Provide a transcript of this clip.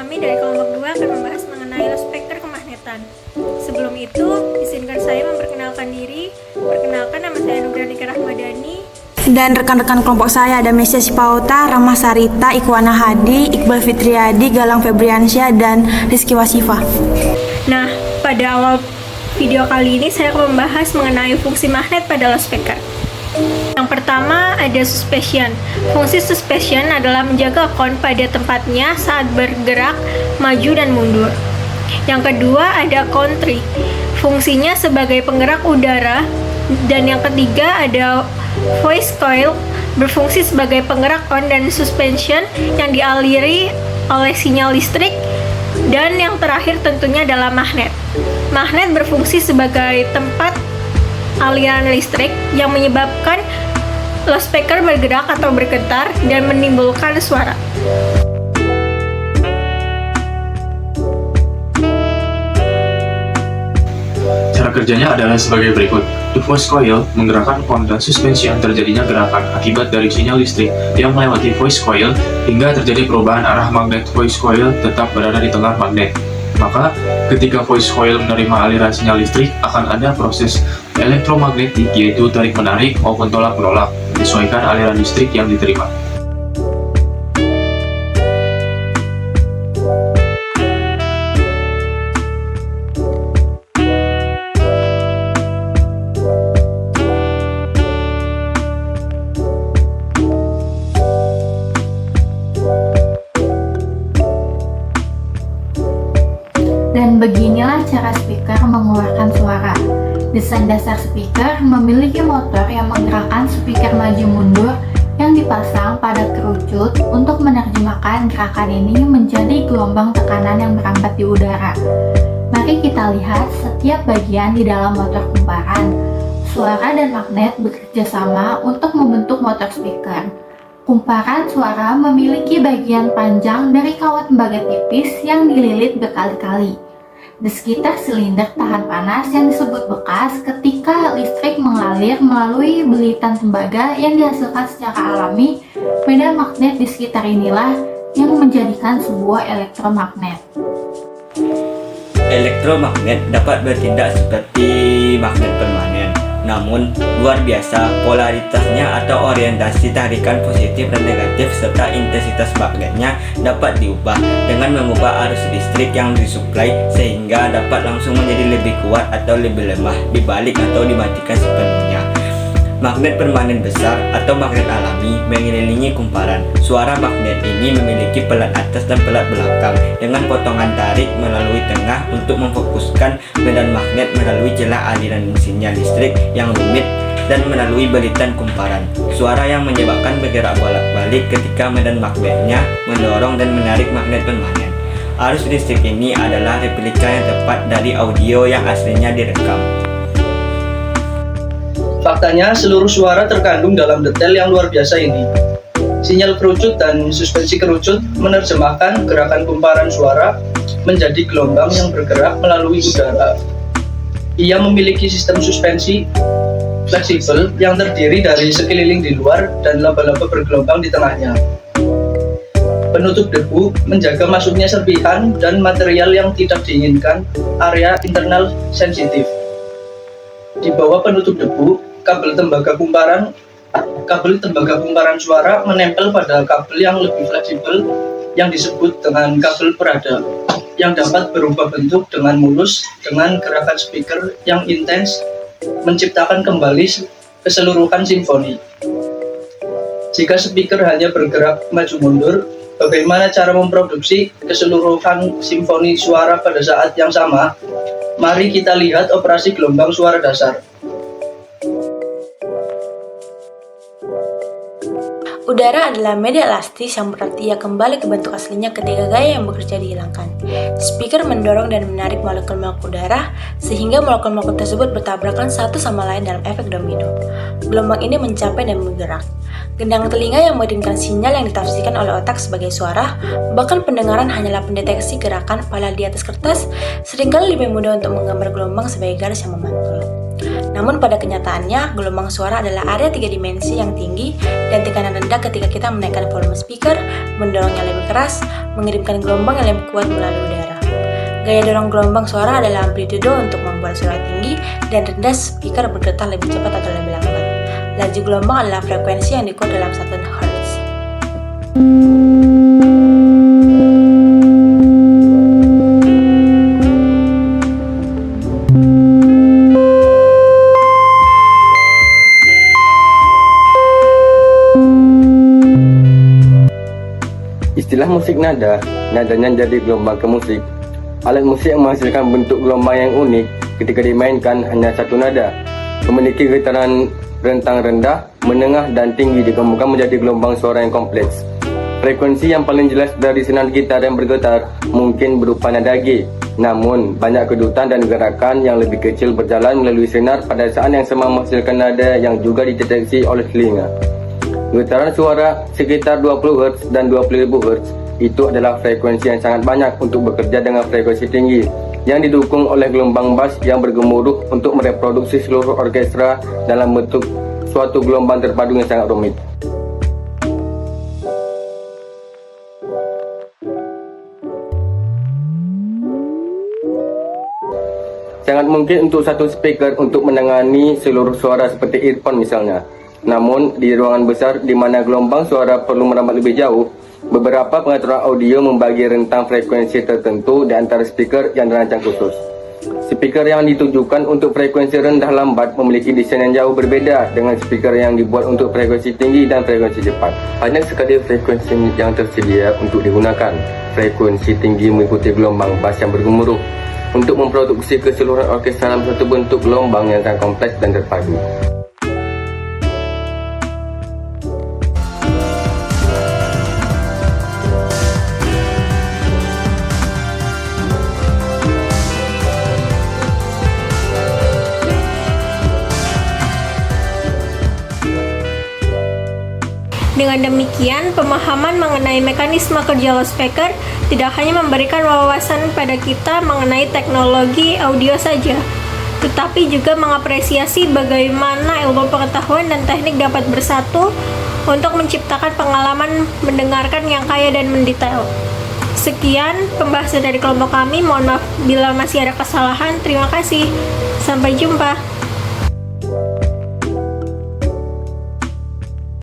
kami dari kelompok 2 akan membahas mengenai loudspeaker kemagnetan. Sebelum itu, izinkan saya memperkenalkan diri. Perkenalkan, nama saya Nugranika Rahmadani. Dan rekan-rekan kelompok saya ada Mesya Sipauta, Rahma Sarita, Ikwana Hadi, Iqbal Fitriadi, Galang Febriansyah, dan Rizky Wasifah. Nah, pada awal video kali ini saya akan membahas mengenai fungsi magnet pada loudspeaker. Yang pertama ada suspension. Fungsi suspension adalah menjaga kon pada tempatnya saat bergerak, maju dan mundur. Yang kedua ada country. Fungsinya sebagai penggerak udara. Dan yang ketiga ada voice coil, berfungsi sebagai penggerak on dan suspension yang dialiri oleh sinyal listrik. Dan yang terakhir tentunya adalah magnet. Magnet berfungsi sebagai tempat aliran listrik yang menyebabkan loudspeaker bergerak atau bergetar dan menimbulkan suara. Cara kerjanya adalah sebagai berikut. The voice coil menggerakkan kon dan suspension terjadinya gerakan akibat dari sinyal listrik yang melewati voice coil hingga terjadi perubahan arah magnet. Voice coil tetap berada di tengah magnet. Maka, ketika voice coil menerima aliran sinyal listrik, akan ada proses elektromagnetik, yaitu tarik-menarik maupun tolak-menolak, menyesuaikan aliran listrik yang diterima. Dan beginilah cara speaker mengeluarkan suara. Desain dasar speaker memiliki motor yang menggerakkan speaker maju mundur yang dipasang pada kerucut untuk menerjemahkan gerakan ini menjadi gelombang tekanan yang merambat di udara. Mari kita lihat setiap bagian di dalam motor kumparan. Suara dan magnet bekerja sama untuk membentuk motor speaker. Kumparan suara memiliki bagian panjang dari kawat tembaga tipis yang dililit berkali-kali. Di sekitar silinder tahan panas yang disebut bekas ketika listrik mengalir melalui belitan tembaga yang dihasilkan secara alami, medan magnet di sekitar inilah yang menjadikan sebuah elektromagnet. Elektromagnet dapat bertindak seperti magnet permanen. Namun, luar biasa polaritasnya atau orientasi tarikan positif dan negatif serta intensitas magnetnya dapat diubah dengan mengubah arus listrik yang disuplai sehingga dapat langsung menjadi lebih kuat atau lebih lemah, dibalik atau dimatikan sepenuhnya. Magnet permanen besar atau magnet alami mengelilingi kumparan. Suara magnet ini memiliki pelat atas dan pelat belakang dengan potongan tarik melalui tengah untuk memfokuskan medan magnet melalui celah aliran sinyal listrik yang rumit dan melalui belitan kumparan. Suara yang menyebabkan bergerak bolak-balik ketika medan magnetnya mendorong dan menarik magnet permanen. Arus listrik ini adalah replika yang tepat dari audio yang aslinya direkam. Faktanya, seluruh suara terkandung dalam detail yang luar biasa ini. Sinyal kerucut dan suspensi kerucut menerjemahkan gerakan kumparan suara menjadi gelombang yang bergerak melalui udara. Ia memiliki sistem suspensi fleksibel yang terdiri dari sekeliling di luar dan laba-laba bergelombang di tengahnya. Penutup debu menjaga masuknya serpihan dan material yang tidak diinginkan, area internal sensitif. Di bawah penutup debu, kabel tembaga kumparan suara menempel pada kabel yang lebih fleksibel yang disebut dengan kabel perada, yang dapat berubah bentuk dengan mulus dengan gerakan speaker yang intens, menciptakan kembali keseluruhan simfoni. Jika speaker hanya bergerak maju mundur, bagaimana cara memproduksi keseluruhan simfoni suara pada saat yang sama? Mari kita lihat operasi gelombang suara dasar. Udara adalah media elastis yang berarti ia kembali ke bentuk aslinya ketika gaya yang bekerja dihilangkan. Speaker mendorong dan menarik molekul-molekul udara sehingga molekul-molekul tersebut bertabrakan satu sama lain dalam efek domino. Gelombang ini mencapai dan bergerak. Gendang telinga yang mengirimkan sinyal yang ditafsirkan oleh otak sebagai suara, bahkan pendengaran hanyalah pendeteksi gerakan padahal di atas kertas seringkali lebih mudah untuk menggambar gelombang sebagai garis yang memantul. Namun pada kenyataannya, gelombang suara adalah area 3 dimensi yang tinggi dan tekanan rendah ketika kita menaikkan volume speaker, mendorongnya lebih keras, mengirimkan gelombang yang lebih kuat melalui udara. Gaya dorong gelombang suara adalah amplitudo untuk membuat suara tinggi dan rendah speaker bergetar lebih cepat atau lebih lambat. Laju gelombang adalah frekuensi yang diukur dalam satuan Hertz. Istilah musik nada, nadanya jadi gelombang ke musik. Alat musik yang menghasilkan bentuk gelombang yang unik ketika dimainkan hanya satu nada, memiliki getaran rentang rendah, menengah dan tinggi digabungkan menjadi gelombang suara yang kompleks. Frekuensi yang paling jelas dari senar gitar yang bergetar mungkin berupa nada G. Namun, banyak kedutan dan gerakan yang lebih kecil berjalan melalui senar pada saat yang sama menghasilkan nada yang juga dideteksi oleh telinga. Getaran suara sekitar 20 Hz dan 20.000 Hz itu adalah frekuensi yang sangat banyak untuk bekerja dengan frekuensi tinggi yang didukung oleh gelombang bass yang bergemuruh untuk mereproduksi seluruh orkestra dalam bentuk suatu gelombang terpadu yang sangat rumit. Sangat mungkin untuk satu speaker untuk menangani seluruh suara seperti earphone misalnya. Namun, di ruangan besar di mana gelombang suara perlu merambat lebih jauh, beberapa pengaturan audio membagi rentang frekuensi tertentu di antara speaker yang dirancang khusus. Speaker yang ditujukan untuk frekuensi rendah lambat memiliki desain yang jauh berbeda dengan speaker yang dibuat untuk frekuensi tinggi dan frekuensi cepat. Banyak sekali frekuensi yang tersedia untuk digunakan. Frekuensi tinggi mengikuti gelombang bass yang bergemuruh untuk memproduksi keseluruhan orkestra dalam satu bentuk gelombang yang sangat kompleks dan terpadu. Dengan demikian, pemahaman mengenai mekanisme kerja loudspeaker tidak hanya memberikan wawasan pada kita mengenai teknologi audio saja, tetapi juga mengapresiasi bagaimana ilmu pengetahuan dan teknik dapat bersatu untuk menciptakan pengalaman mendengarkan yang kaya dan mendetail. Sekian pembahasan dari kelompok kami. Mohon maaf bila masih ada kesalahan. Terima kasih. Sampai jumpa.